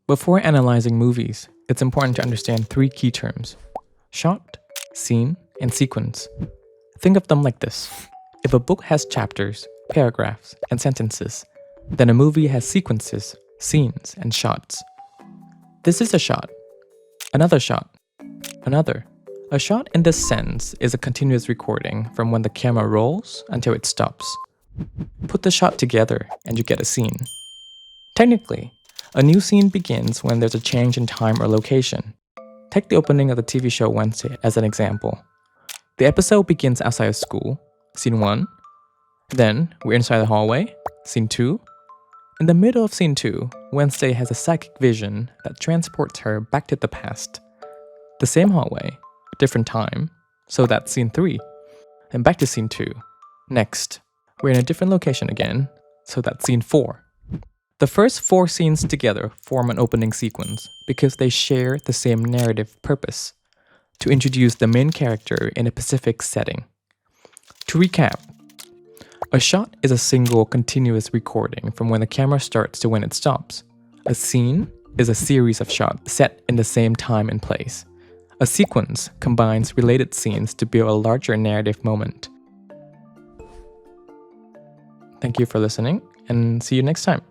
Before analyzing movies, it's important to understand three key terms: shot, scene, and sequence. Think of them like this. If a book has chapters, paragraphs, and sentences, then a movie has sequences, scenes, and shots. This is a shot. Another shot. Another. A shot in this sense is a continuous recording from when the camera rolls until it stops. Put the shot together and you get a scene. Technically, a new scene begins when there's a change in time or location. Take the opening of the TV show Wednesday as an example. The episode begins outside of school, scene 1. Then, we're inside the hallway, scene 2. In the middle of scene 2, Wednesday has a psychic vision that transports her back to the past. The same hallway, different time, so that's scene 3. And back to scene 2. Next, we're in a different location again, so that's scene 4. The first 4 scenes together form an opening sequence because they share the same narrative purpose: to introduce the main character in a specific setting. To recap, a shot is a single continuous recording from when the camera starts to when it stops. A scene is a series of shots set in the same time and place. A sequence combines related scenes to build a larger narrative moment. Thank you for listening, and see you next time.